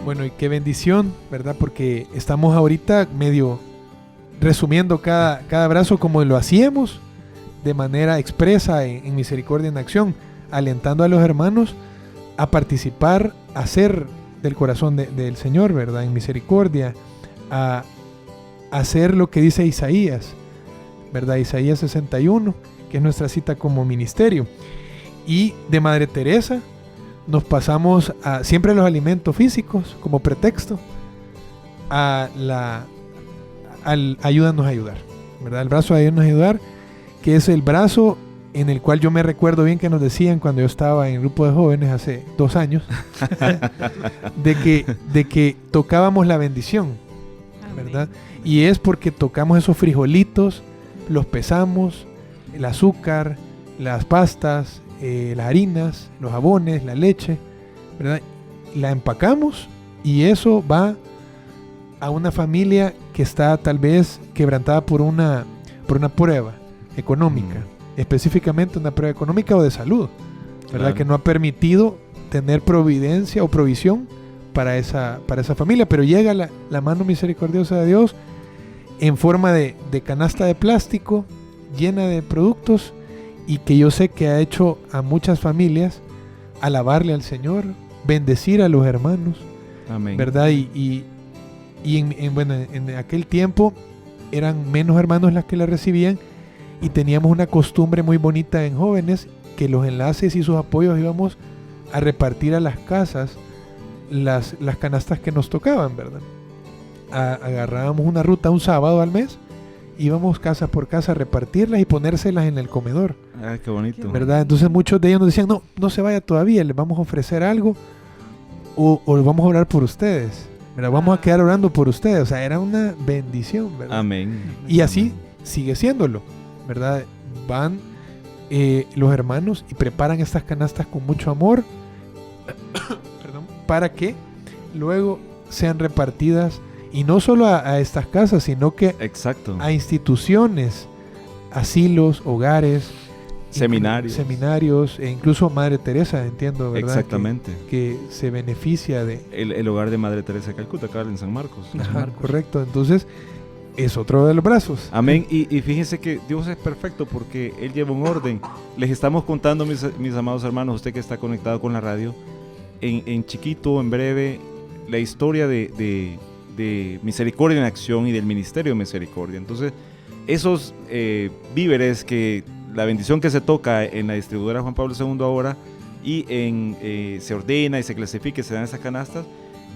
Bueno, y qué bendición, ¿verdad? Porque estamos ahorita medio resumiendo cada abrazo como lo hacíamos de manera expresa en Misericordia en Acción, alentando a los hermanos a participar, a ser del corazón del Señor, ¿verdad? En misericordia, a hacer lo que dice Isaías, ¿verdad? Isaías 61, que es nuestra cita como ministerio. Y de Madre Teresa nos pasamos a siempre los alimentos físicos como pretexto al ayúdanos a ayudar, ¿verdad? El brazo de ayúdanos a ayudar, que es el brazo en el cual yo me recuerdo bien que nos decían cuando yo estaba en el grupo de jóvenes hace 2 años de que tocábamos la bendición, ¿verdad? Y es porque tocamos esos frijolitos, los pesamos, el azúcar, las pastas, las harinas, los jabones, la leche, ¿verdad? La empacamos y eso va a una familia que está tal vez quebrantada por una prueba económica, específicamente una prueba económica o de salud, ¿verdad? Claro. Que no ha permitido tener providencia o provisión para esa familia, pero llega la mano misericordiosa de Dios en forma de canasta de plástico llena de productos, y que yo sé que ha hecho a muchas familias alabarle al Señor, bendecir a los hermanos. Amén. ¿Verdad? Y en aquel tiempo eran menos hermanos las que la recibían, y teníamos una costumbre muy bonita en jóvenes, que los enlaces y sus apoyos íbamos a repartir a las casas las canastas que nos tocaban, ¿verdad? Agarrábamos una ruta un sábado al mes, íbamos casa por casa a repartirlas y ponérselas en el comedor. Ah, qué bonito. ¿Verdad? Entonces muchos de ellos nos decían, no se vaya todavía, les vamos a ofrecer algo o vamos a orar por ustedes, ¿verdad? Vamos a quedar orando por ustedes. O sea, era una bendición, ¿verdad? Amén. Y así sigue siéndolo, ¿verdad? Van los hermanos y preparan estas canastas con mucho amor perdón, para que luego sean repartidas, y no solo a estas casas, sino que exacto, a instituciones, asilos, hogares, seminarios, e incluso Madre Teresa, entiendo, ¿verdad? Exactamente. Que se beneficia de... El hogar de Madre Teresa de Calcuta, acá en San Marcos. Ajá, correcto. Entonces, es otro de los brazos. Amén. Y fíjense que Dios es perfecto porque Él lleva un orden. Les estamos contando, mis amados hermanos, usted que está conectado con la radio, en chiquito, en breve, la historia de Misericordia en Acción y del Ministerio de Misericordia. Entonces, esos víveres, que la bendición que se toca en la distribuidora Juan Pablo II ahora, y se ordena y se clasifica y se dan esas canastas.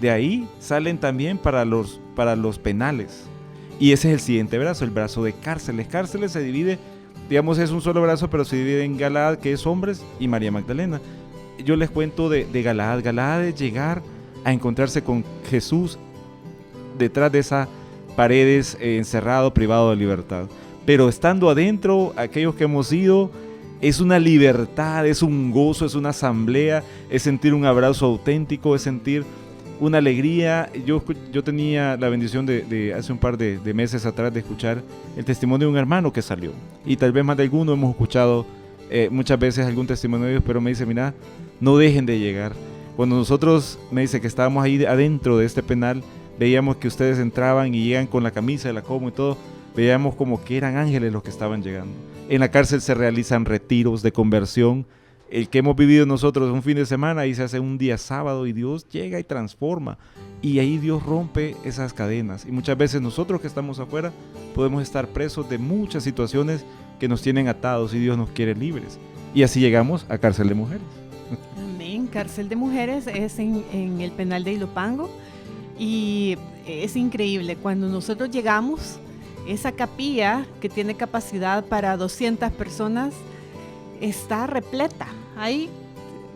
De ahí salen también para los penales. Y ese es el siguiente brazo, el brazo de cárceles. Cárceles se divide, digamos, es un solo brazo, pero se divide en Galaad, que es hombres, y María Magdalena. Yo les cuento de Galaad. Galaad es llegar a encontrarse con Jesús detrás de esas paredes, encerrado, privado de libertad. Pero estando adentro, aquellos que hemos ido, es una libertad, es un gozo, es una asamblea, es sentir un abrazo auténtico, es sentir una alegría. Yo tenía la bendición de hace un par de meses atrás de escuchar el testimonio de un hermano que salió, y tal vez más de alguno hemos escuchado muchas veces algún testimonio de ellos, pero me dice, mira, no dejen de llegar. Cuando nosotros, me dice, que estábamos ahí adentro de este penal, veíamos que ustedes entraban y llegan con la camisa de la Como y todo, veíamos como que eran ángeles los que estaban llegando. En la cárcel se realizan retiros de conversión. El que hemos vivido nosotros un fin de semana, ahí se hace un día sábado y Dios llega y transforma, y ahí Dios rompe esas cadenas. Y muchas veces nosotros que estamos afuera podemos estar presos de muchas situaciones que nos tienen atados, y Dios nos quiere libres, y así llegamos a Cárcel de Mujeres. Amén. Cárcel de Mujeres es en el penal de Ilopango, y es increíble cuando nosotros llegamos. Esa capilla, que tiene capacidad para 200 personas, está repleta. Hay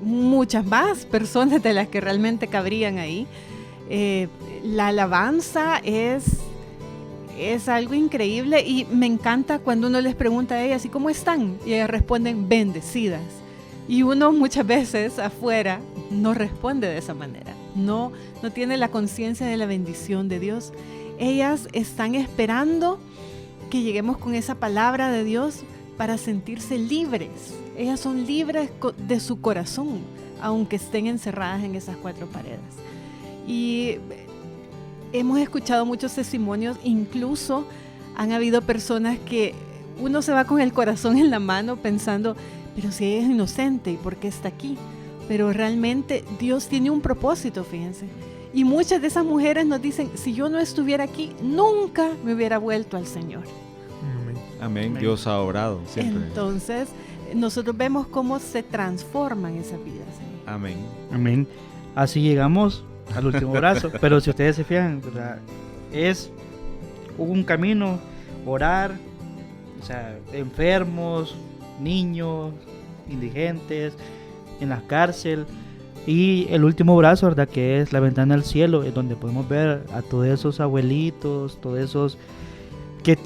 muchas más personas de las que realmente cabrían ahí. La alabanza es algo increíble, y me encanta cuando uno les pregunta a ellas, ¿y cómo están? Y ellas responden, bendecidas. Y uno muchas veces afuera no responde de esa manera, no tiene la conciencia de la bendición de Dios. Ellas están esperando que lleguemos con esa palabra de Dios para sentirse libres. Ellas son libres de su corazón, aunque estén encerradas en esas 4 paredes. Y hemos escuchado muchos testimonios, incluso han habido personas que uno se va con el corazón en la mano pensando, pero si ella es inocente, ¿y por qué está aquí? Pero realmente Dios tiene un propósito, fíjense. Y muchas de esas mujeres nos dicen, si yo no estuviera aquí, nunca me hubiera vuelto al Señor. Amén. Dios ha obrado siempre. Entonces, nosotros vemos cómo se transforman esas vidas. Amén. Amén. Así llegamos al último brazo. Pero si ustedes se fijan, ¿verdad? Es un camino, orar, o sea, enfermos, niños, indigentes, en la cárcel. Y el último brazo, ¿verdad?, que es la ventana al cielo, es donde podemos ver a todos esos abuelitos, todos esos, que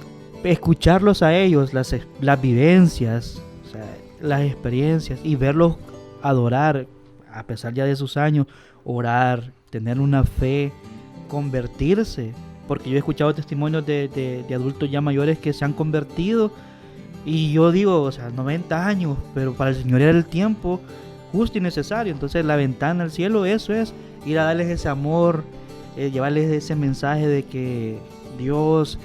escucharlos a ellos, las vivencias, o sea, las experiencias, y verlos adorar, a pesar ya de sus años, orar, tener una fe, convertirse, porque yo he escuchado testimonios de adultos ya mayores que se han convertido, y yo digo, o sea, 90 años, pero para el Señor era el tiempo justo y necesario. Entonces la ventana al cielo, eso es ir a darles ese amor, llevarles ese mensaje de que Dios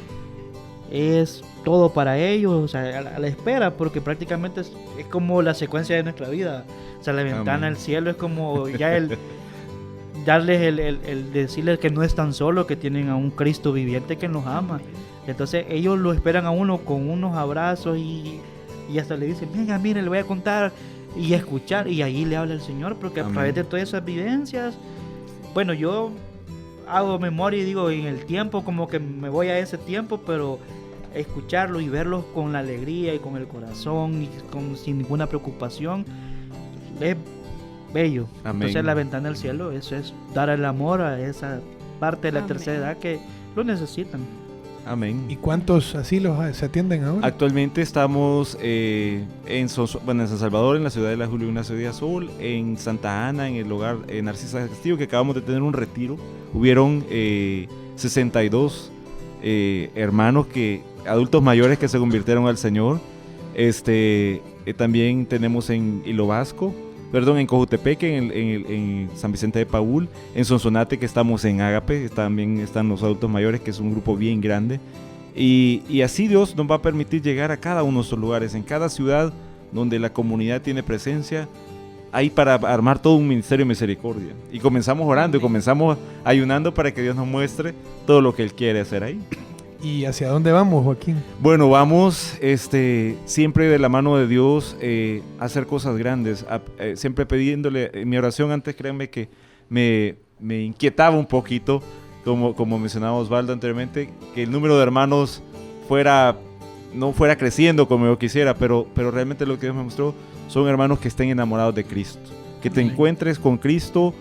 es todo para ellos, o sea, a la espera, porque prácticamente es como la secuencia de nuestra vida. O sea, la ventana Amén. al cielo es como ya el darles el decirles que no están solos, que tienen a un Cristo viviente que nos ama. Entonces ellos lo esperan a uno con unos abrazos, y hasta le dicen, venga, mire, le voy a contar, y escuchar, y ahí le habla el Señor, porque Amén. a través de todas esas vivencias, bueno, yo hago memoria y digo, en el tiempo como que me voy a ese tiempo, pero escucharlo y verlos con la alegría y con el corazón y sin ninguna preocupación es bello. Amén. Entonces la ventana al cielo, eso es dar el amor a esa parte de la Amén. tercera edad que lo necesitan. Amén. ¿Y cuántos asilos se atienden ahora? Actualmente estamos en San Salvador, en la ciudad de la Julio Ignacio Díaz Azul, en Santa Ana, en el hogar Narcisa Castillo, que acabamos de tener un retiro. Hubieron 62 hermanos, adultos mayores que se convirtieron al Señor. También tenemos en en Cojutepeque, en San Vicente de Paúl, en Sonsonate, que estamos en Ágape, también están los adultos mayores, que es un grupo bien grande. Y así Dios nos va a permitir llegar a cada uno de estos lugares, en cada ciudad donde la comunidad tiene presencia, ahí para armar todo un ministerio de misericordia. Y comenzamos orando y comenzamos ayunando para que Dios nos muestre todo lo que Él quiere hacer ahí. ¿Y hacia dónde vamos, Joaquín? Bueno, vamos siempre de la mano de Dios a hacer cosas grandes, siempre pidiéndole. En mi oración antes, créanme que me inquietaba un poquito, como mencionaba Osvaldo anteriormente, que el número de hermanos no fuera creciendo como yo quisiera, pero realmente lo que Dios me mostró son hermanos que estén enamorados de Cristo, que te encuentres con Cristo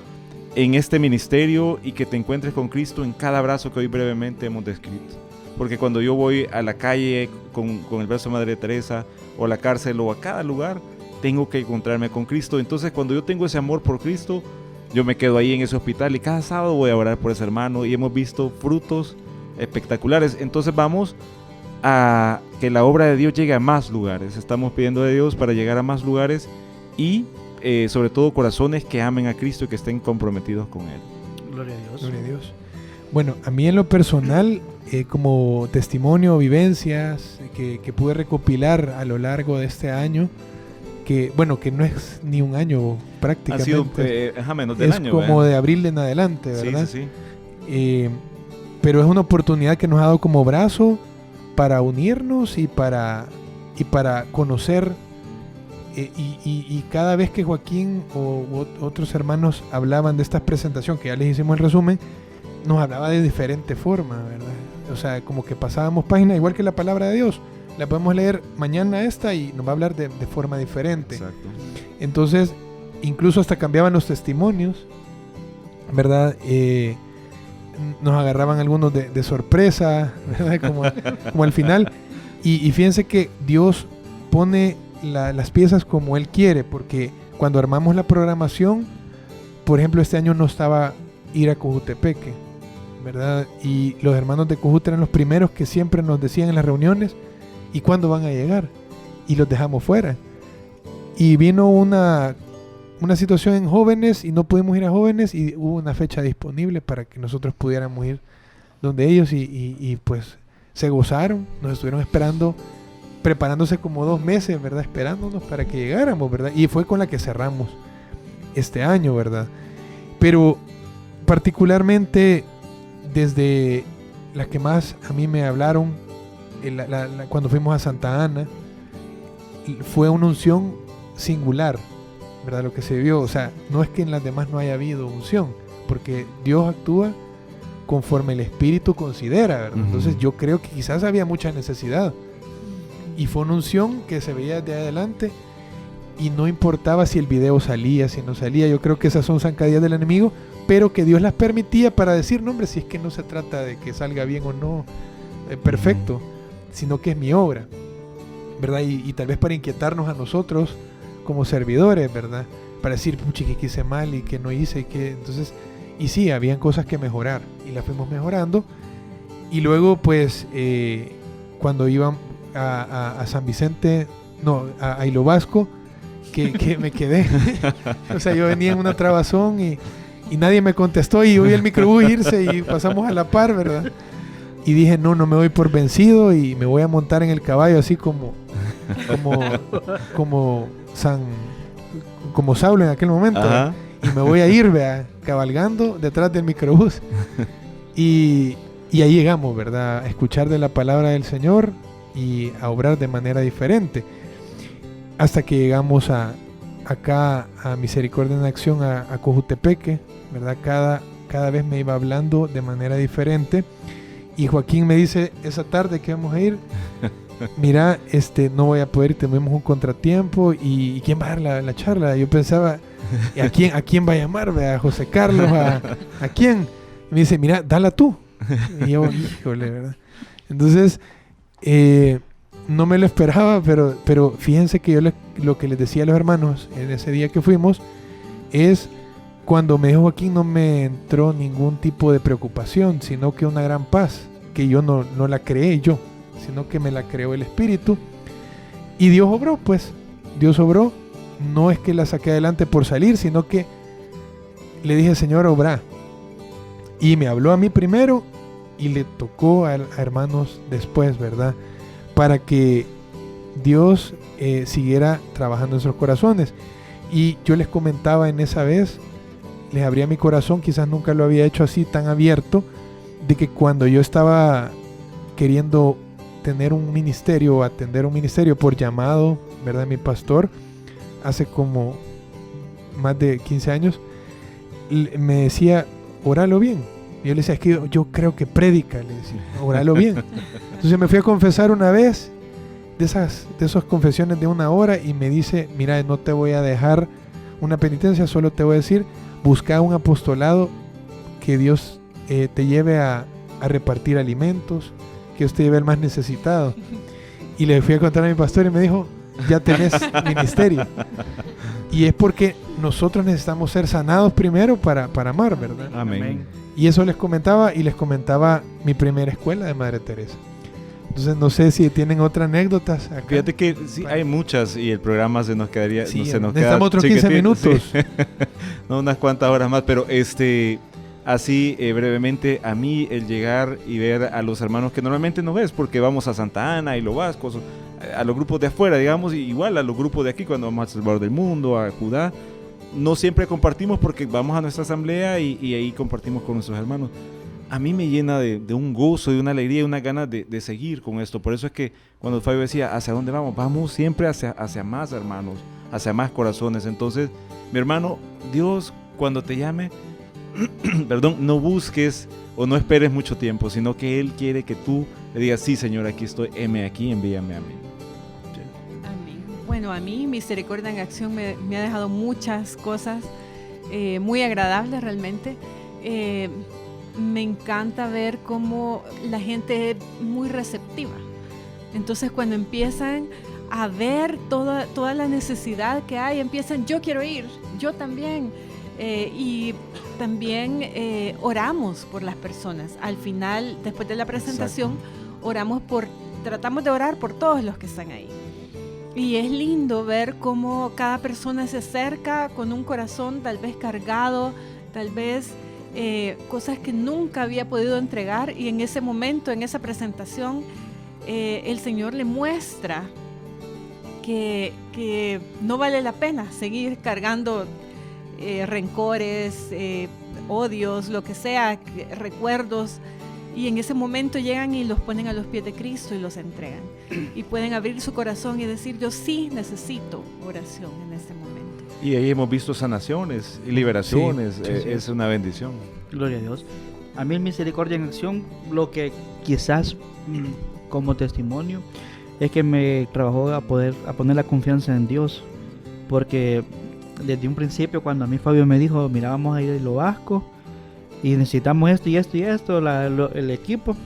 en este ministerio y que te encuentres con Cristo en cada abrazo que hoy brevemente hemos descrito. Porque cuando yo voy a la calle con el brazo de Madre Teresa, o a la cárcel, o a cada lugar, tengo que encontrarme con Cristo. Entonces, cuando yo tengo ese amor por Cristo, yo me quedo ahí en ese hospital y cada sábado voy a orar por ese hermano, y hemos visto frutos espectaculares. Entonces vamos a que la obra de Dios llegue a más lugares. Estamos pidiendo de Dios para llegar a más lugares y sobre todo corazones que amen a Cristo y que estén comprometidos con Él. Gloria a Dios. Gloria a Dios. Bueno, a mí en lo personal, como testimonio, vivencias que pude recopilar a lo largo de este año, que no es ni un año prácticamente. Ha sido menos del es año. como de abril en adelante, ¿verdad? Sí. Pero es una oportunidad que nos ha dado como brazo para unirnos y para conocer. Y cada vez que Joaquín o otros hermanos hablaban de esta presentación, que ya les hicimos el resumen, nos hablaba de diferente forma, ¿verdad? O sea, como que pasábamos página, igual que la palabra de Dios. La podemos leer mañana esta y nos va a hablar de forma diferente. Exacto. Entonces, incluso hasta cambiaban los testimonios, ¿verdad? Nos agarraban algunos de sorpresa, ¿verdad? Como al final. Y fíjense que Dios pone las piezas como Él quiere, porque cuando armamos la programación, por ejemplo, este año no estaba ir a Cojutepeque, ¿verdad? Y los hermanos de Cojute eran los primeros que siempre nos decían en las reuniones, ¿y cuándo van a llegar? Y los dejamos fuera. Y vino una situación en jóvenes y no pudimos ir a jóvenes, y hubo una fecha disponible para que nosotros pudiéramos ir donde ellos, y pues se gozaron, nos estuvieron esperando, preparándose como 2 meses, ¿verdad? Esperándonos para que llegáramos, ¿verdad? Y fue con la que cerramos este año, ¿verdad? Pero particularmente desde las que más a mí me hablaron, cuando fuimos a Santa Ana, fue una unción singular, ¿verdad? Lo que se vio, o sea, no es que en las demás no haya habido unción, porque Dios actúa conforme el Espíritu considera, ¿verdad? Entonces yo creo que quizás había mucha necesidad, y fue una unción que se veía de adelante, y no importaba si el video salía, si no salía. Yo creo que esas son zancadillas del enemigo, pero que Dios las permitía para decir, no, hombre, si es que no se trata de que salga bien o no, perfecto, sino que es mi obra, ¿verdad? Y tal vez para inquietarnos a nosotros como servidores, ¿verdad? Para decir, puchi, que hice mal y que no hice, entonces, y sí, habían cosas que mejorar, y las fuimos mejorando. Y luego, pues, cuando iban a San Vicente, a Hilo Vasco, que me quedé. O sea, yo venía en una trabazón y nadie me contestó, y oí el microbús irse y pasamos a la par, ¿verdad? Y dije, no me doy por vencido y me voy a montar en el caballo, así como Saulo en aquel momento. Y me voy a ir, vea, cabalgando detrás del microbús. Y ahí llegamos, ¿verdad? A escuchar de la palabra del Señor y a obrar de manera diferente. Hasta que llegamos acá a Misericordia en Acción, a Cojutepeque, ¿verdad? Cada vez me iba hablando de manera diferente. Y Joaquín me dice, esa tarde que vamos a ir, mira, no voy a poder, tenemos un contratiempo, y ¿quién va a dar la charla? Yo pensaba, ¿a quién va a llamar? ¿A José Carlos? ¿A quién? Y me dice, mira, dala tú. Y yo, híjole, ¿verdad? Entonces, no me lo esperaba, pero fíjense que yo lo que les decía a los hermanos en ese día que fuimos es, cuando me dijo Joaquín, no me entró ningún tipo de preocupación, sino que una gran paz, que yo no la creé yo, sino que me la creó el Espíritu. Y Dios obró, pues, Dios obró. No es que la saqué adelante por salir, sino que le dije, Señor, obra. Y me habló a mí primero y le tocó a hermanos después, ¿verdad? Para que Dios siguiera trabajando en nuestros corazones. Y yo les comentaba en esa vez, les abría mi corazón, quizás nunca lo había hecho así tan abierto, de que cuando yo estaba queriendo tener un ministerio o atender un ministerio por llamado, ¿verdad? Mi pastor, hace como más de 15 años, me decía, oralo bien. Y yo le decía, es que yo creo que predica, le decía, oralo bien. Entonces me fui a confesar una vez, de esas confesiones de 1 hora, y me dice, mira, no te voy a dejar una penitencia, solo te voy a decir, busca un apostolado que Dios te lleve a repartir alimentos, que Dios te lleve al más necesitado. Y le fui a contar a mi pastor y me dijo, ya tenés ministerio. Y es porque nosotros necesitamos ser sanados primero para amar, ¿verdad? Amén. Y eso les comentaba, y les comentaba mi primera escuela de Madre Teresa. Entonces no sé si tienen otras anécdotas acá. Fíjate que sí, hay muchas y el programa se nos quedaría... Sí, no, se nos necesitamos otros 15 minutos. Sí. No, unas cuantas horas más, pero así brevemente, a mí el llegar y ver a los hermanos que normalmente no ves, porque vamos a Santa Ana y Lo Vasco, a los grupos de afuera, digamos, y igual a los grupos de aquí, cuando vamos a Salvador del Mundo, a Judá, no siempre compartimos porque vamos a nuestra asamblea y ahí compartimos con nuestros hermanos. A mí me llena de un gozo, de una alegría y una ganas de seguir con esto. Por eso es que cuando Fabio decía, ¿hacia dónde vamos? Vamos siempre hacia más hermanos, hacia más corazones. Entonces, mi hermano, Dios cuando te llame, perdón, no busques o no esperes mucho tiempo, sino que Él quiere que tú le digas, sí, Señor, aquí estoy, heme aquí, envíame a mí. Amén. Bueno, a mí Misericordia en Acción me ha dejado muchas cosas muy agradables realmente. Me encanta ver cómo la gente es muy receptiva. Entonces cuando empiezan a ver toda la necesidad que hay, empiezan, yo quiero ir, yo también. Y también oramos por las personas. Al final, después de la presentación, tratamos de orar por todos los que están ahí. Y es lindo ver cómo cada persona se acerca con un corazón tal vez cargado, tal vez cosas que nunca había podido entregar, y en ese momento, en esa presentación, el Señor le muestra que no vale la pena seguir cargando rencores, odios, lo que sea, recuerdos, y en ese momento llegan y los ponen a los pies de Cristo y los entregan, y pueden abrir su corazón y decir, yo sí necesito oración en este momento. Y ahí hemos visto sanaciones y liberaciones. Sí. Es una bendición. Gloria a Dios. A mí en Misericordia en Acción, lo que quizás como testimonio es que me trabajó a poner la confianza en Dios, porque desde un principio, cuando a mí Fabio me dijo, mira, vamos a ir a Lo Vasco y necesitamos esto y esto y esto, el equipo,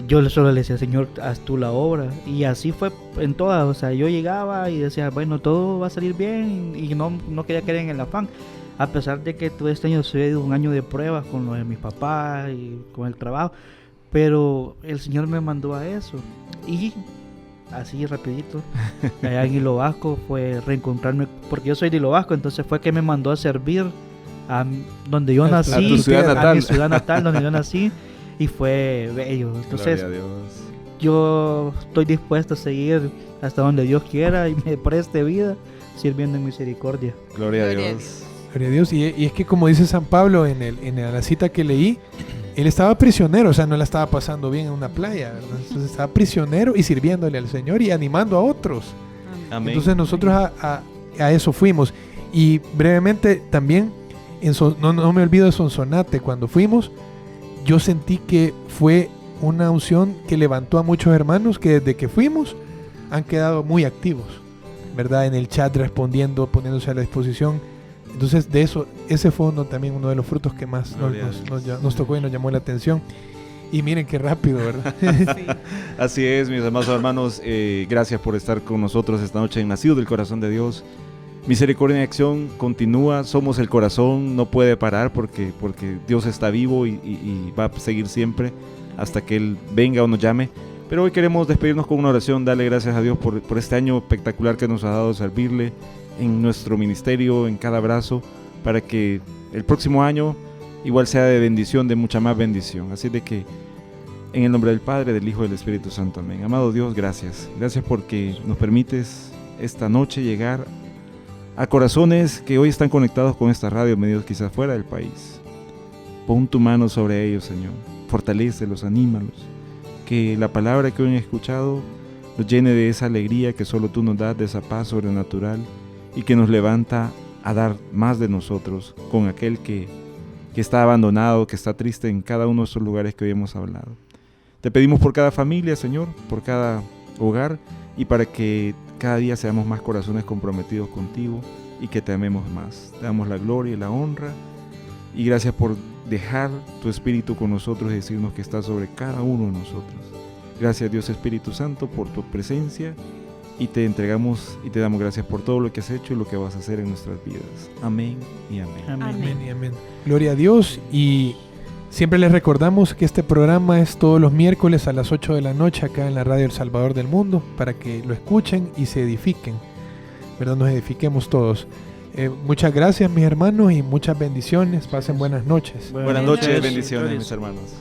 yo solo le decía, Señor, haz tú la obra. Y así fue en todas. O sea, yo llegaba y decía, bueno, todo va a salir bien, y no quería caer en el afán, a pesar de que todo este año ha sido un año de pruebas con lo de mis papás y con el trabajo, pero el Señor me mandó a eso. Y así rapidito, allá en Lo Vasco fue reencontrarme, porque yo soy de Lo Vasco, entonces fue que me mandó a servir a donde yo nací, a tu ciudad natal. a mi ciudad natal, donde yo nací, y fue bello. Entonces, Gloria a Dios. yo estoy dispuesto a seguir hasta donde Dios quiera y me preste vida sirviendo en misericordia. Gloria a Gloria a Dios. Gloria a Dios. Y es que, como dice San Pablo en la cita que leí, él estaba prisionero, o sea, no la estaba pasando bien en una playa, ¿verdad? Entonces estaba prisionero y sirviéndole al Señor y animando a otros. Amén. Entonces nosotros a eso fuimos. Y brevemente también, no me olvido de Sonsonate, cuando fuimos, yo sentí que fue una unción que levantó a muchos hermanos que desde que fuimos han quedado muy activos, ¿verdad? En el chat respondiendo, poniéndose a la disposición. Entonces de eso, ese fue también uno de los frutos que más nos tocó y nos llamó la atención. Y miren qué rápido, ¿verdad? Sí. Así es, mis amados hermanos, gracias por estar con nosotros esta noche en Nacido del Corazón de Dios. Misericordia en Acción continúa, somos el corazón, no puede parar porque Dios está vivo y va a seguir siempre hasta que Él venga o nos llame. Pero hoy queremos despedirnos con una oración, darle gracias a Dios por este año espectacular que nos ha dado, servirle en nuestro ministerio, en cada brazo, para que el próximo año igual sea de bendición, de mucha más bendición. Así de que, en el nombre del Padre, del Hijo y del Espíritu Santo, amén. Amado Dios, gracias. Gracias porque nos permites esta noche llegar a corazones que hoy están conectados con esta radio, medios quizás fuera del país. Pon tu mano sobre ellos, Señor. Fortalécelos, anímalos. que la palabra que hoy han escuchado nos llene de esa alegría que solo tú nos das, de esa paz sobrenatural, y que nos levanta a dar más de nosotros con aquel que está abandonado, que está triste en cada uno de esos lugares que hoy hemos hablado. Te pedimos por cada familia, Señor, por cada hogar, y para que cada día seamos más corazones comprometidos contigo y que te amemos más. Te damos la gloria y la honra, y gracias por dejar tu Espíritu con nosotros y decirnos que está sobre cada uno de nosotros. Gracias, Dios Espíritu Santo, por tu presencia, y te entregamos y te damos gracias por todo lo que has hecho y lo que vas a hacer en nuestras vidas. Amén y amén. Amén. Amén y amén. Gloria a Dios. Y siempre les recordamos que este programa es todos los miércoles a las 8 de la noche acá en la radio El Salvador del Mundo, para que lo escuchen y se edifiquen, ¿verdad? Nos edifiquemos todos. Muchas gracias, mis hermanos, y muchas bendiciones. Pasen buenas noches. Buenas noches, noches. bendiciones, mis hermanos.